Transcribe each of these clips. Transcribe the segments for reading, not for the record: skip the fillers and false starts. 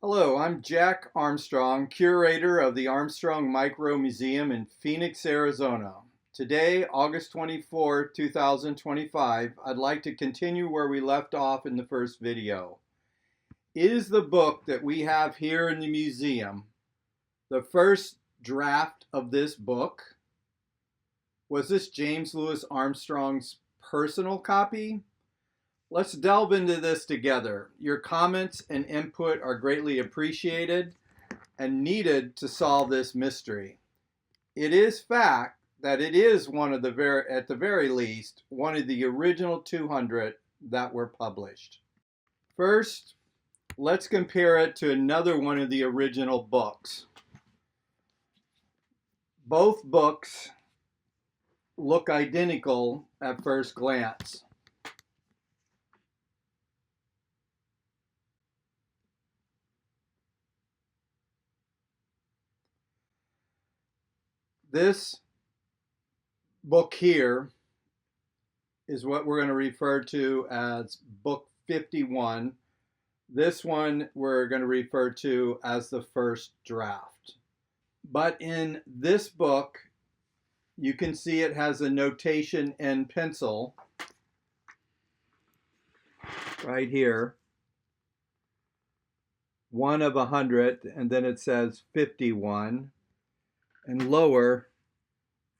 Hello, I'm Jack Armstrong, curator of the Armstrong Micro Museum in Phoenix, Arizona. Today, August 24, 2025, I'd like to continue where we left off in the first video. Is the book that we have here in the museum the first draft of this book? Was this James Lewis Armstrong's personal copy? Let's delve into this together. Your comments and input are greatly appreciated and needed to solve this mystery. It is fact that it is at the very least, one of the original 200 that were published. First, let's compare it to another one of the original books. Both books look identical at first glance. This book here is what we're going to refer to as book 51. This one we're going to refer to as the first draft. But in this book, you can see it has a notation in pencil right here. 1 of 100, and then it says 51. And lower,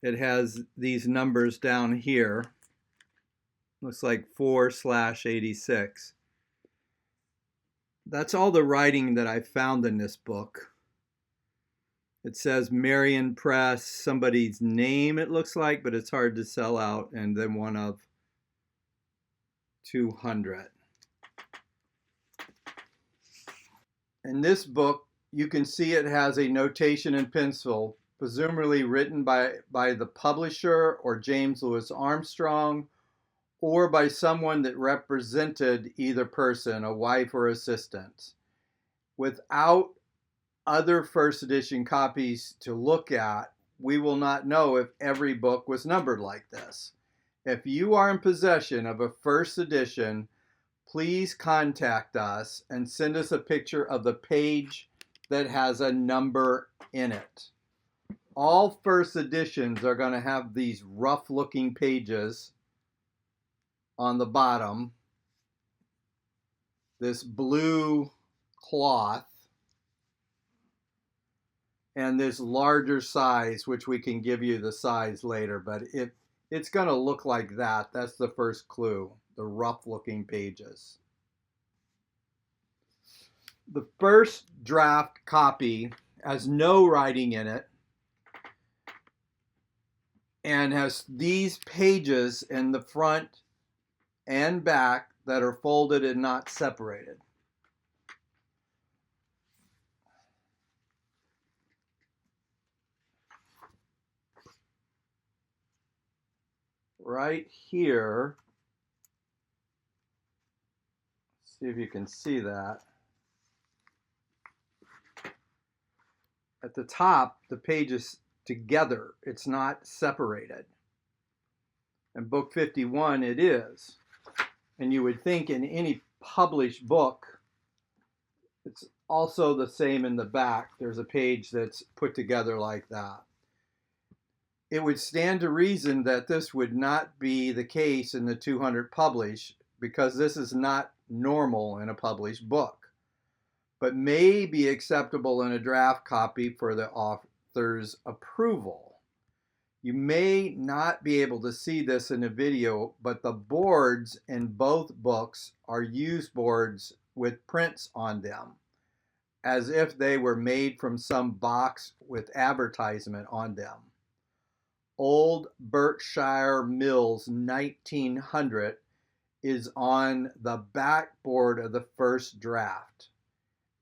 it has these numbers down here. Looks like 4/86. That's all the writing that I found in this book. It says Marion Press, somebody's name it looks like, but it's hard to sell out, and then 1 of 200. In this book, you can see it has a notation in pencil, presumably written by the publisher or James Lewis Armstrong, or by someone that represented either person, a wife or assistant. Without other first edition copies to look at, we will not know if every book was numbered like this. If you are in possession of a first edition, please contact us and send us a picture of the page that has a number in it. All first editions are going to have these rough looking pages on the bottom, this blue cloth, and this larger size, which we can give you the size later, but it's going to look like that. That's the first clue, the rough looking pages. The first draft copy has no writing in it and has these pages in the front and back that are folded and not separated. Right here, see if you can see that. At the top, the pages together, it's not separated. In book 51, it is. And you would think in any published book, it's also the same in the back. There's a page that's put together like that. It would stand to reason that this would not be the case in the 200 published, because this is not normal in a published book, but may be acceptable in a draft copy for the author's approval. You may not be able to see this in a video, but the boards in both books are used boards with prints on them, as if they were made from some box with advertisement on them. Old Berkshire Mills 1900 is on the backboard of the first draft.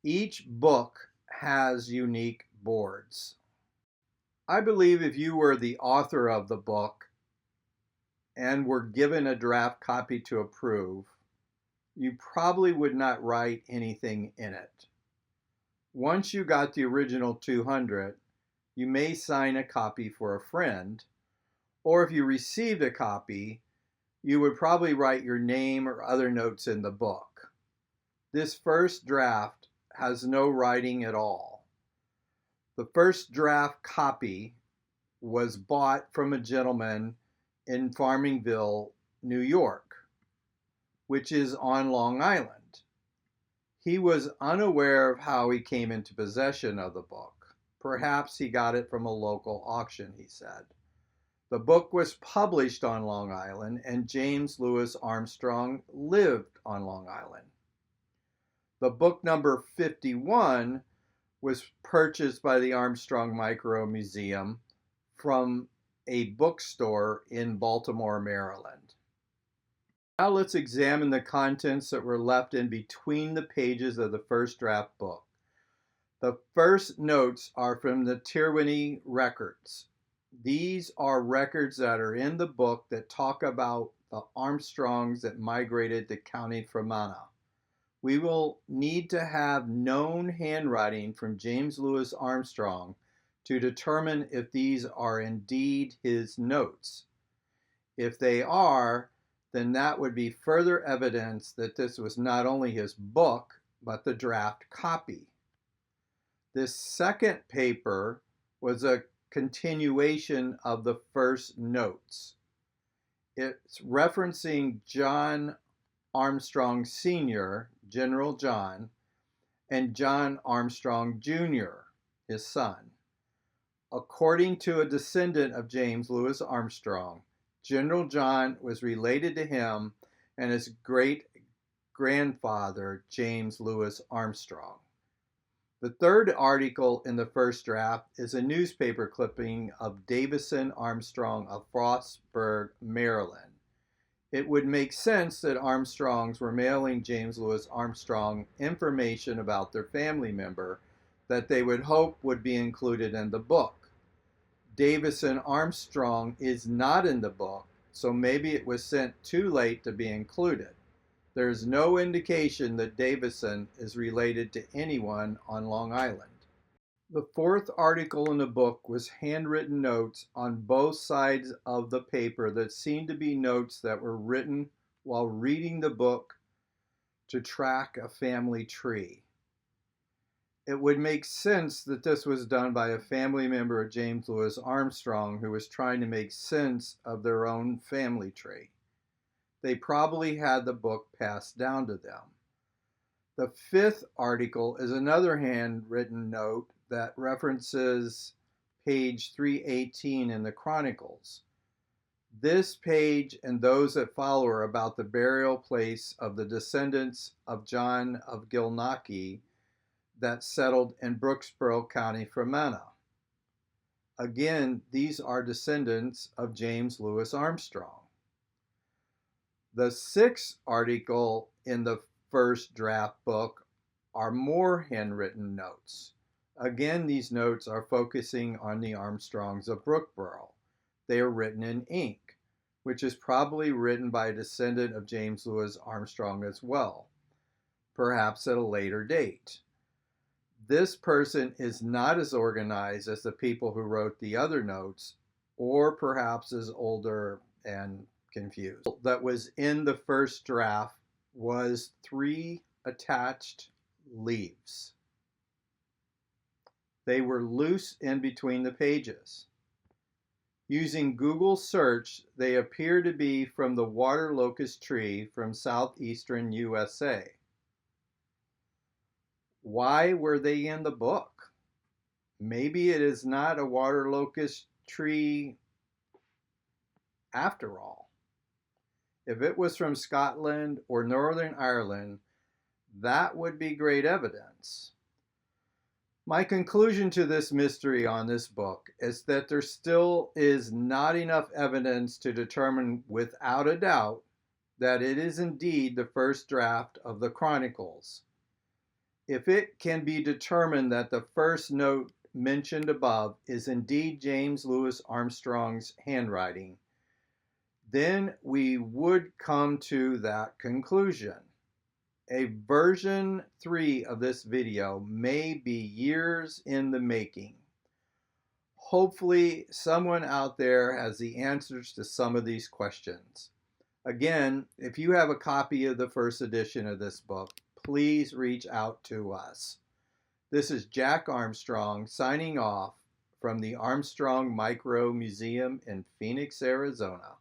Each book has unique boards. I believe if you were the author of the book and were given a draft copy to approve, you probably would not write anything in it. Once you got the original 200, you may sign a copy for a friend, or if you received a copy, you would probably write your name or other notes in the book. This first draft has no writing at all. The first draft copy was bought from a gentleman in Farmingville, New York, which is on Long Island. He was unaware of how he came into possession of the book. Perhaps he got it from a local auction, he said. The book was published on Long Island, and James Lewis Armstrong lived on Long Island. The book number 51 was purchased by the Armstrong Micro Museum from a bookstore in Baltimore, Maryland. Now let's examine the contents that were left in between the pages of the first draft book. The first notes are from the Tirwini records. These are records that are in the book that talk about the Armstrongs that migrated to County Fermanagh. We will need to have known handwriting from James Lewis Armstrong to determine if these are indeed his notes. If they are, then that would be further evidence that this was not only his book, but the draft copy. This second paper was a continuation of the first notes. It's referencing John Armstrong Sr., General John, and John Armstrong Jr., his son. According to a descendant of James Lewis Armstrong, General John was related to him and his great-grandfather, James Lewis Armstrong. The third article in the first draft is a newspaper clipping of Davison Armstrong of Frostburg, Maryland. It would make sense that Armstrongs were mailing James Lewis Armstrong information about their family member that they would hope would be included in the book. Davison Armstrong is not in the book, so maybe it was sent too late to be included. There is no indication that Davison is related to anyone on Long Island. The fourth article in the book was handwritten notes on both sides of the paper that seemed to be notes that were written while reading the book to track a family tree. It would make sense that this was done by a family member of James Lewis Armstrong who was trying to make sense of their own family tree. They probably had the book passed down to them. The fifth article is another handwritten note that references page 318 in the Chronicles. This page and those that follow are about the burial place of the descendants of John of Gilnockie that settled in Brooksboro County, Fermanagh. Again, these are descendants of James Lewis Armstrong. The sixth article in the first draft book are more handwritten notes. Again, these notes are focusing on the Armstrongs of Brooksboro. They are written in ink, which is probably written by a descendant of James Lewis Armstrong as well, perhaps at a later date. This person is not as organized as the people who wrote the other notes, or perhaps is older and confused. That was in the first draft was 3 attached leaves. They were loose in between the pages. Using Google search, they appear to be from the water locust tree from southeastern USA. Why were they in the book? Maybe it is not a water locust tree after all. If it was from Scotland or Northern Ireland, that would be great evidence. My conclusion to this mystery on this book is that there still is not enough evidence to determine without a doubt that it is indeed the first draft of the Chronicles. If it can be determined that the first note mentioned above is indeed James Lewis Armstrong's handwriting, then we would come to that conclusion. A version 3 of this video may be years in the making. Hopefully, someone out there has the answers to some of these questions. Again, if you have a copy of the first edition of this book, please reach out to us. This is Jack Armstrong signing off from the Armstrong Micro Museum in Phoenix, Arizona.